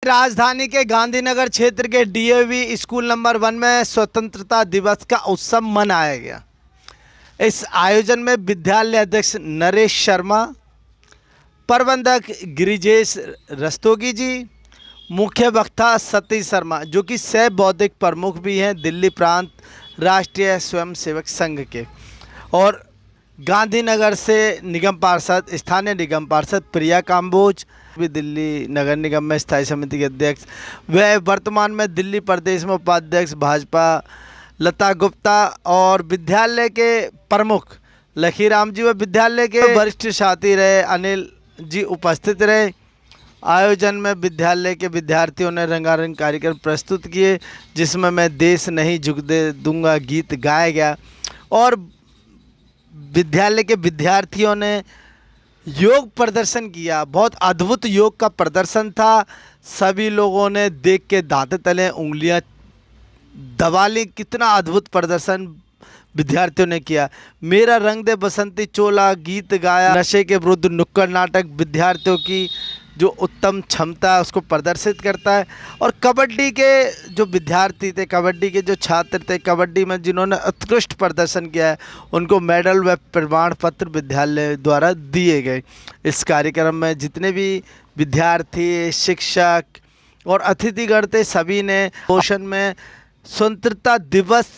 राजधानी के गांधीनगर क्षेत्र के डीएवी स्कूल नंबर 1 में स्वतंत्रता दिवस का उत्सव मनाया गया। इस आयोजन में विद्यालय अध्यक्ष नरेश शर्मा, प्रबंधक गिरिजेश रस्तोगी जी, मुख्य वक्ता सतीश शर्मा जो कि सह बौद्धिक प्रमुख भी हैं दिल्ली प्रांत राष्ट्रीय स्वयंसेवक संघ के, और गांधीनगर से निगम पार्षद स्थानीय निगम पार्षद प्रिया काम्बोज भी दिल्ली नगर निगम में स्थायी समिति के अध्यक्ष, वह वर्तमान में दिल्ली प्रदेश में उपाध्यक्ष भाजपा लता गुप्ता, और विद्यालय के प्रमुख लखीराम जी व विद्यालय के वरिष्ठ साथी रहे अनिल जी उपस्थित रहे। आयोजन में विद्यालय के विद्यार्थियों ने रंगारंग कार्यक्रम प्रस्तुत किए, जिसमें मैं देश नहीं झुकने दूंगा गीत गाया गया, और विद्यालय के विद्यार्थियों ने योग प्रदर्शन किया। बहुत अद्भुत योग का प्रदर्शन था। सभी लोगों ने देख के दांत तले उंगलियां दबा ली। कितना अद्भुत प्रदर्शन विद्यार्थियों ने किया। मेरा रंग दे बसंती चोला गीत गाया। नशे के विरुद्ध नुक्कड़ नाटक विद्यार्थियों की जो उत्तम क्षमता है उसको प्रदर्शित करता है। और कबड्डी के जो विद्यार्थी थे, कबड्डी के जो छात्र थे, कबड्डी में जिन्होंने उत्कृष्ट प्रदर्शन किया है, उनको मेडल व प्रमाण पत्र विद्यालय द्वारा दिए गए। इस कार्यक्रम में जितने भी विद्यार्थी, शिक्षक और अतिथिगण थे, सभी ने पोषण में स्वतंत्रता दिवस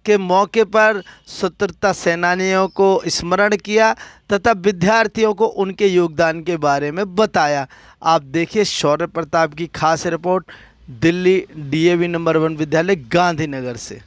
के मौके पर स्वतंत्रता सेनानियों को स्मरण किया तथा विद्यार्थियों को उनके योगदान के बारे में बताया। आप देखिए शौर्य प्रताप की खास रिपोर्ट दिल्ली डीएवी नंबर 1 विद्यालय गांधीनगर से।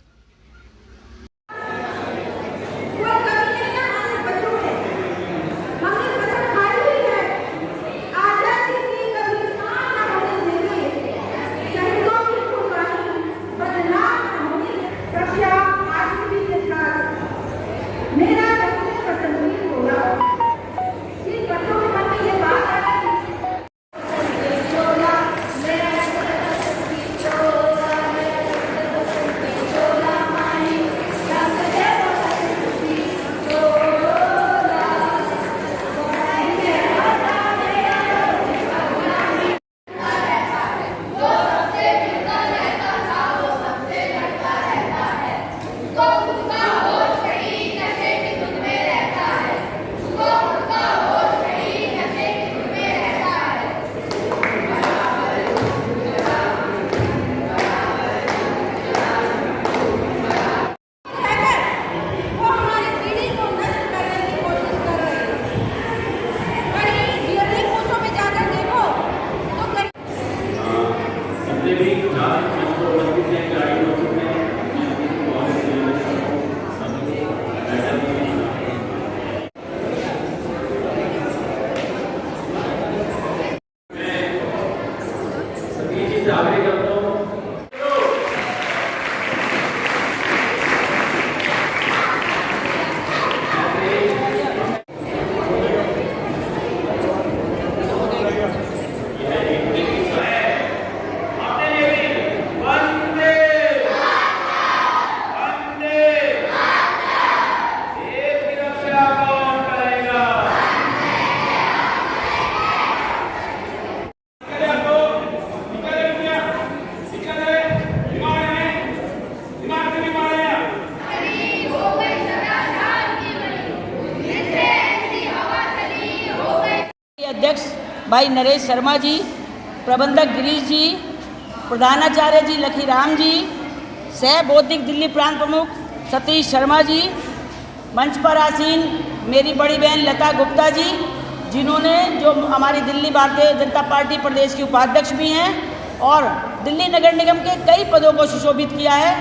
अध्यक्ष भाई नरेश शर्मा जी, प्रबंधक गिरीश जी, प्रधानाचार्य जी लखीराम जी, सह बौद्धिक दिल्ली प्रांत प्रमुख सतीश शर्मा जी, मंच पर आसीन मेरी बड़ी बहन लता गुप्ता जी, जिन्होंने जो हमारी दिल्ली भारतीय जनता पार्टी प्रदेश की उपाध्यक्ष भी हैं और दिल्ली नगर निगम के कई पदों को सुशोभित किया है,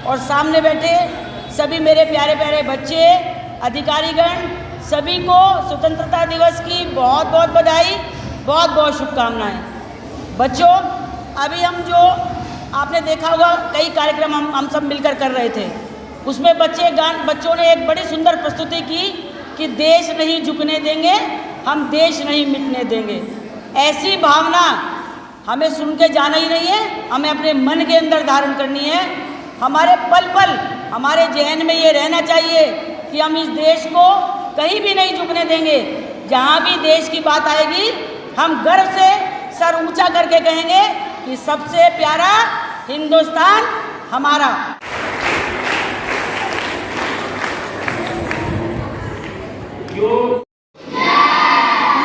और सामने बैठे सभी मेरे प्यारे प्यारे बच्चे, अधिकारीगण, सभी को स्वतंत्रता दिवस की बहुत बहुत बधाई, बहुत बहुत शुभकामनाएं। बच्चों, अभी हम जो आपने देखा होगा कई कार्यक्रम हम सब मिलकर कर रहे थे, उसमें बच्चों ने एक बड़ी सुंदर प्रस्तुति की कि देश नहीं झुकने देंगे, हम देश नहीं मिटने देंगे। ऐसी भावना हमें सुन के जाना ही नहीं है, हमें अपने मन के अंदर धारण करनी है। हमारे पल पल हमारे जहन में ये रहना चाहिए कि हम इस देश को कहीं भी नहीं झुकने देंगे। जहाँ भी देश की बात आएगी हम गर्व से सर ऊंचा करके कहेंगे कि सबसे प्यारा हिंदुस्तान हमारा।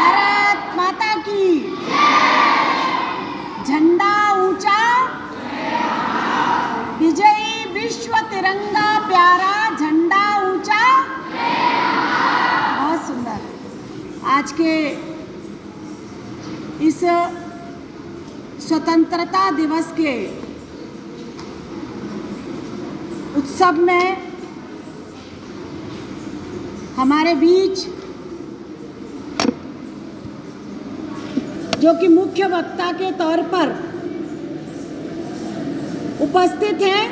भारत माता की झंडा ऊंचा, विजयी विश्व तिरंगा प्यारा, झंडा ऊंचा। बहुत सुंदर। आज के इस स्वतंत्रता दिवस के उत्सव में हमारे बीच जो कि मुख्य वक्ता के तौर पर उपस्थित हैं,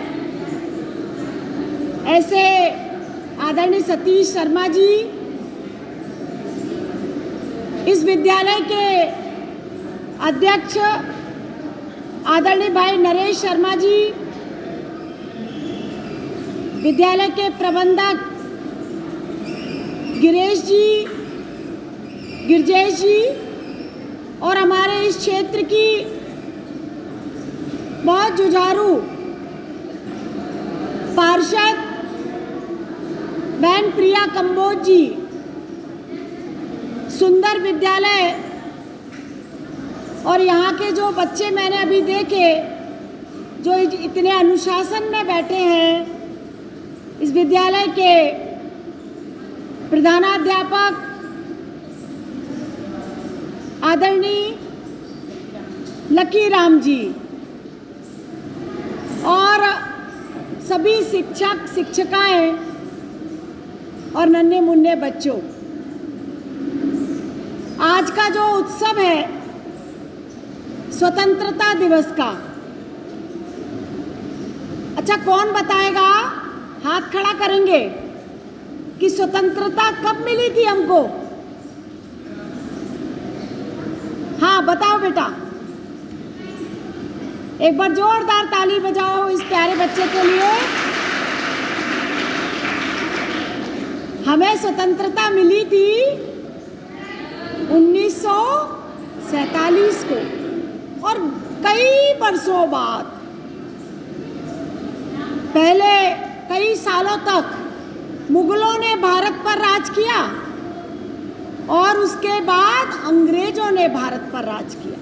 ऐसे आदरणीय सतीश शर्मा जी, इस विद्यालय के अध्यक्ष आदरणीय भाई नरेश शर्मा जी, विद्यालय के प्रबंधक गिरीश जी, गिरजेश जी, और हमारे इस क्षेत्र की बहुत जुझारू पार्षद बहन प्रिया कंबोज जी, सुंदर विद्यालय और यहाँ के जो बच्चे मैंने अभी देखे जो इतने अनुशासन में बैठे हैं, इस विद्यालय के प्रधानाध्यापक आदरणीय लकी राम जी और सभी शिक्षक शिक्षिकाएं और नन्हे मुन्ने बच्चों, आज का जो उत्सव है स्वतंत्रता दिवस का, अच्छा कौन बताएगा, हाथ खड़ा करेंगे कि स्वतंत्रता कब मिली थी हमको? हाँ बताओ बेटा, एक बार जोरदार ताली बजाओ इस प्यारे बच्चे के लिए। हमें स्वतंत्रता मिली थी 1947 को, और कई वर्षों बाद, पहले कई सालों तक मुगलों ने भारत पर राज किया और उसके बाद अंग्रेजों ने भारत पर राज किया।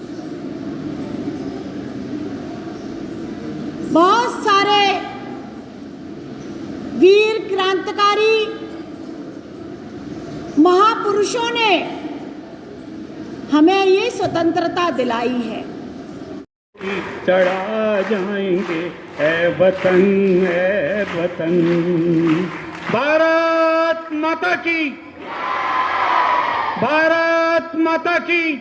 बहुत सारे वीर क्रांतिकारी महापुरुषों ने हमें ये स्वतंत्रता दिलाई है। चढ़ा जाएंगे ऐ वतन, ऐ वतन। भारत माता की, भारत माता की,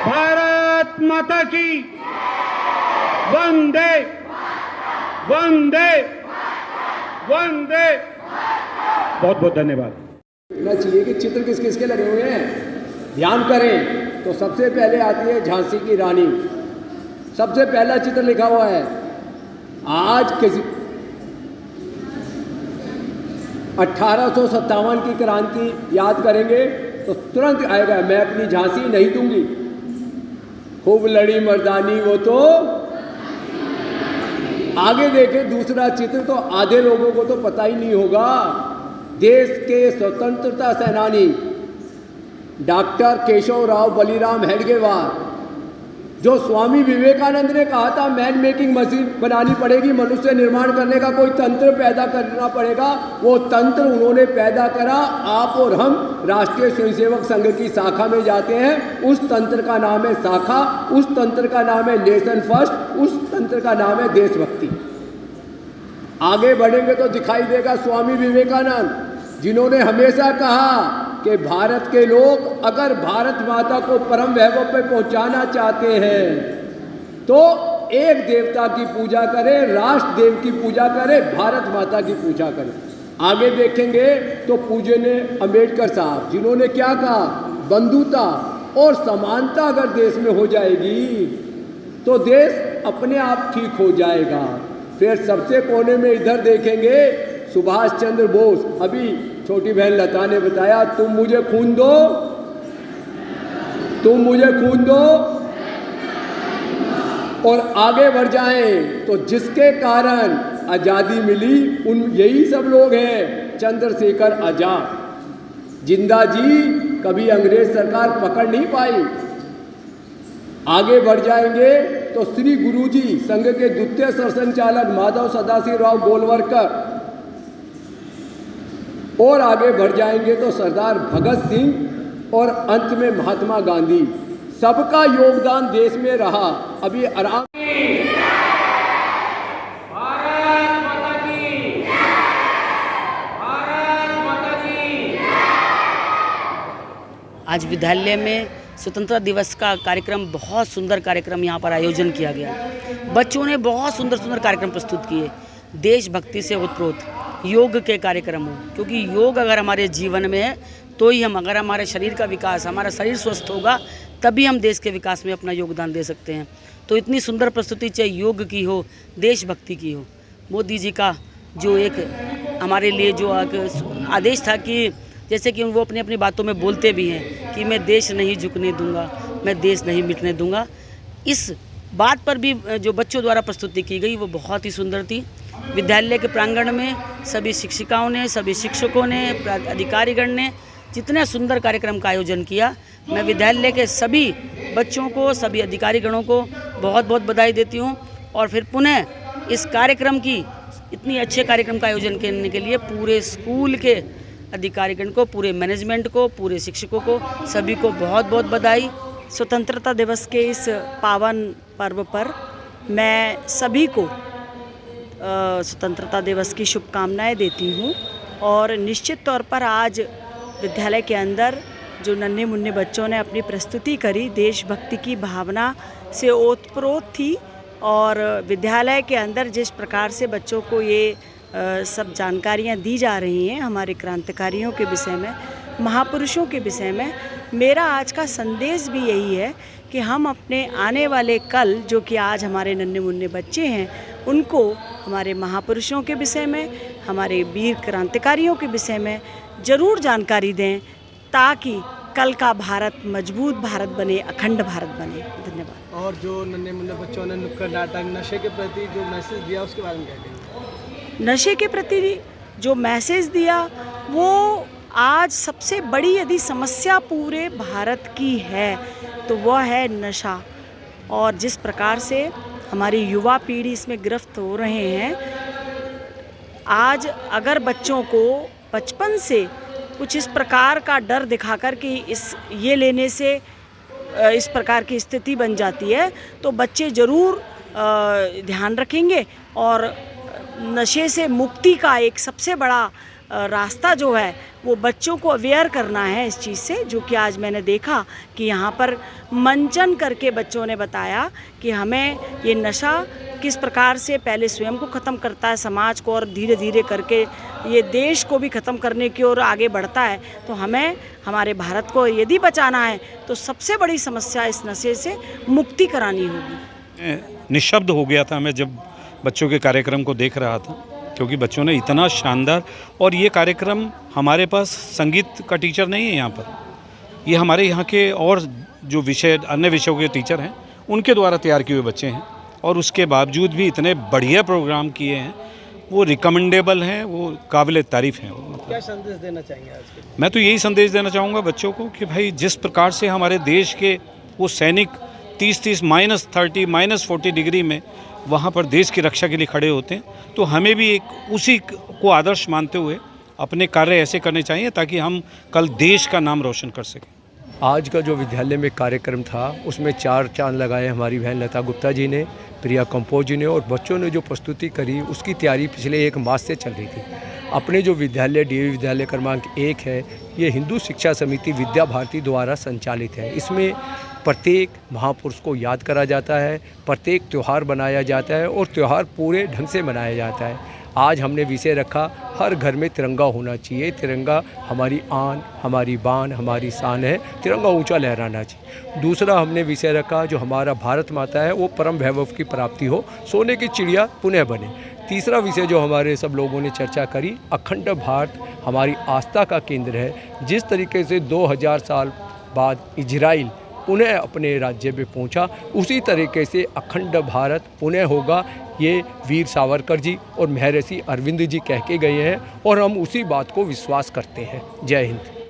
भारत माता की, वंदे वंदे वंदे। बहुत बहुत धन्यवाद। देखना चाहिए कि चित्र किस किस के लगे हुए हैं, ध्यान करें तो सबसे पहले आती है झांसी की रानी। सबसे पहला चित्र लिखा हुआ है, आज किसी 1857 की क्रांति याद करेंगे तो तुरंत आएगा, मैं अपनी झांसी नहीं दूंगी, खूब लड़ी मर्दानी वो तो। आगे देखें दूसरा चित्र तो आधे लोगों को तो पता ही नहीं होगा। देश के स्वतंत्रता सेनानी डॉक्टर केशव राव बलिराम हेडगेवार, जो स्वामी विवेकानंद ने कहा था मैन मेकिंग मशीन बनानी पड़ेगी, मनुष्य निर्माण करने का कोई तंत्र पैदा करना पड़ेगा, वो तंत्र उन्होंने पैदा करा। आप और हम राष्ट्रीय स्वयंसेवक संघ की शाखा में जाते हैं, उस तंत्र का नाम है शाखा, उस तंत्र का नाम है नेशन फर्स्ट, उस तंत्र का नाम है देशभक्ति। आगे बढ़ेंगे तो दिखाई देगा स्वामी विवेकानंद, जिन्होंने हमेशा कहा कि भारत के लोग अगर भारत माता को परम वैभव पे पहुंचाना चाहते हैं तो एक देवता की पूजा करें, राष्ट्र देव की पूजा करें, भारत माता की पूजा करें। आगे देखेंगे तो पूजनीय अंबेडकर साहब, जिन्होंने क्या कहा, बंधुता और समानता अगर देश में हो जाएगी तो देश अपने आप ठीक हो जाएगा। फिर सबसे कोने में इधर देखेंगे सुभाष चंद्र बोस, अभी छोटी बहन लता ने बताया तुम मुझे खून दो तुम मुझे खून दो और आगे बढ़ जाएं। तो जिसके कारण आज़ादी मिली उन यही सब लोग हैं। चंद्रशेखर आज़ाद जिंदा जी कभी अंग्रेज सरकार पकड़ नहीं पाई। आगे बढ़ जाएंगे तो श्री गुरुजी संघ के द्वितीय सरसंचालक माधव सदाशिव राव गोलवलकर, और आगे बढ़ जाएंगे तो सरदार भगत सिंह, और अंत में महात्मा गांधी। सबका योगदान देश में रहा। अभी आराम आज विद्यालय में स्वतंत्रता दिवस का कार्यक्रम, बहुत सुंदर कार्यक्रम यहाँ पर आयोजन किया गया। बच्चों ने बहुत सुंदर सुंदर कार्यक्रम प्रस्तुत किए। देशभक्ति से ओतप्रोत योग के कार्यक्रम हो, क्योंकि योग अगर हमारे जीवन में है तो ही हम, अगर हमारे शरीर का विकास, हमारा शरीर स्वस्थ होगा तभी हम देश के विकास में अपना योगदान दे सकते हैं। तो इतनी सुंदर प्रस्तुति चाहे योग की हो, देशभक्ति की हो। मोदी जी का जो एक हमारे लिए जो आदेश था कि जैसे कि वो अपनी अपनी बातों में बोलते भी हैं कि मैं देश नहीं झुकने दूंगा, मैं देश नहीं मिटने दूंगा। इस बात पर भी जो बच्चों द्वारा प्रस्तुति की गई वो बहुत ही सुंदर थी। विद्यालय के प्रांगण में सभी शिक्षिकाओं ने, सभी शिक्षकों ने, अधिकारीगण ने जितने सुंदर कार्यक्रम का आयोजन किया, मैं विद्यालय के सभी बच्चों को, सभी अधिकारीगणों को बहुत बहुत बधाई देती हूँ। और फिर पुनः इस कार्यक्रम की, इतनी अच्छे कार्यक्रम का आयोजन करने के लिए पूरे स्कूल के अधिकारीगण को, पूरे मैनेजमेंट को, पूरे शिक्षकों को, सभी को बहुत बहुत बधाई। स्वतंत्रता दिवस के इस पावन पर्व पर मैं सभी को स्वतंत्रता दिवस की शुभकामनाएं देती हूँ। और निश्चित तौर पर आज विद्यालय के अंदर जो नन्हे मुन्ने बच्चों ने अपनी प्रस्तुति करी, देशभक्ति की भावना से ओतप्रोत थी। और विद्यालय के अंदर जिस प्रकार से बच्चों को ये सब जानकारियाँ दी जा रही हैं हमारे क्रांतिकारियों के विषय में, महापुरुषों के विषय में, मेरा आज का संदेश भी यही है कि हम अपने आने वाले कल, जो कि आज हमारे नन्हे मुन्ने बच्चे हैं, उनको हमारे महापुरुषों के विषय में, हमारे वीर क्रांतिकारियों के विषय में ज़रूर जानकारी दें, ताकि कल का भारत मजबूत भारत बने, अखंड भारत बने। धन्यवाद। और जो नन्हे मुन्ने बच्चों ने नुक्कड़ नाटक, नशे के प्रति जो मैसेज दिया उसके बारे में क्या कहेंगे? नशे के प्रति जो मैसेज दिया वो आज सबसे बड़ी यदि समस्या पूरे भारत की है तो वह है नशा। और जिस प्रकार से हमारी युवा पीढ़ी इसमें गिरफ्त हो रहे हैं, आज अगर बच्चों को बचपन से कुछ इस प्रकार का डर दिखाकर कि ये लेने से इस प्रकार की स्थिति बन जाती है, तो बच्चे ज़रूर ध्यान रखेंगे। और नशे से मुक्ति का एक सबसे बड़ा रास्ता जो है वो बच्चों को अवेयर करना है इस चीज़ से, जो कि आज मैंने देखा कि यहाँ पर मंचन करके बच्चों ने बताया कि हमें ये नशा किस प्रकार से पहले स्वयं को ख़त्म करता है, समाज को, और धीरे धीरे करके ये देश को भी ख़त्म करने की ओर आगे बढ़ता है। तो हमें हमारे भारत को यदि बचाना है तो सबसे बड़ी समस्या इस नशे से मुक्ति करानी होगी। निःशब्द हो गया था मैं जब बच्चों के कार्यक्रम को देख रहा था, क्योंकि बच्चों ने इतना शानदार, और ये कार्यक्रम हमारे पास संगीत का टीचर नहीं है यहाँ पर, ये हमारे यहाँ के और जो विषय, अन्य विषयों के टीचर हैं उनके द्वारा तैयार किए हुए बच्चे हैं, और उसके बावजूद भी इतने बढ़िया प्रोग्राम किए हैं, वो रिकमेंडेबल हैं, वो काबिल तारीफ़ हैं। क्या संदेश देना चाहेंगे आज के? मैं तो यही संदेश देना चाहूँगा बच्चों को कि भाई जिस प्रकार से हमारे देश के वो सैनिक 30-30 -30 -40 डिग्री में वहाँ पर देश की रक्षा के लिए खड़े होते हैं, तो हमें भी एक उसी को आदर्श मानते हुए अपने कार्य ऐसे करने चाहिए ताकि हम कल देश का नाम रोशन कर सकें। आज का जो विद्यालय में कार्यक्रम था उसमें 4 चांद लगाए हमारी बहन लता गुप्ता जी ने, प्रिया कंपोज जी ने, और बच्चों ने जो प्रस्तुति करी उसकी तैयारी पिछले 1 मास से चल रही थी। अपने जो विद्यालय डीएवी विद्यालय क्रमांक 1 है, ये हिंदू शिक्षा समिति विद्या भारती द्वारा संचालित है। इसमें प्रत्येक महापुरुष को याद करा जाता है, प्रत्येक त्यौहार बनाया जाता है और त्यौहार पूरे ढंग से मनाया जाता है। आज हमने विषय रखा, हर घर में तिरंगा होना चाहिए। तिरंगा हमारी आन, हमारी बान, हमारी शान है, तिरंगा ऊंचा लहराना चाहिए। दूसरा हमने विषय रखा, जो हमारा भारत माता है वो परम वैभव की प्राप्ति हो, सोने की चिड़िया पुनः बने। तीसरा विषय जो हमारे सब लोगों ने चर्चा करी, अखंड भारत हमारी आस्था का केंद्र है। जिस तरीके से 2000 साल बाद इजराइल पुनः अपने राज्य में पहुंचा। उसी तरीके से अखंड भारत पुनः होगा, ये वीर सावरकर जी और महर्षि अरविंद जी कह के गए हैं और हम उसी बात को विश्वास करते हैं। जय हिंद।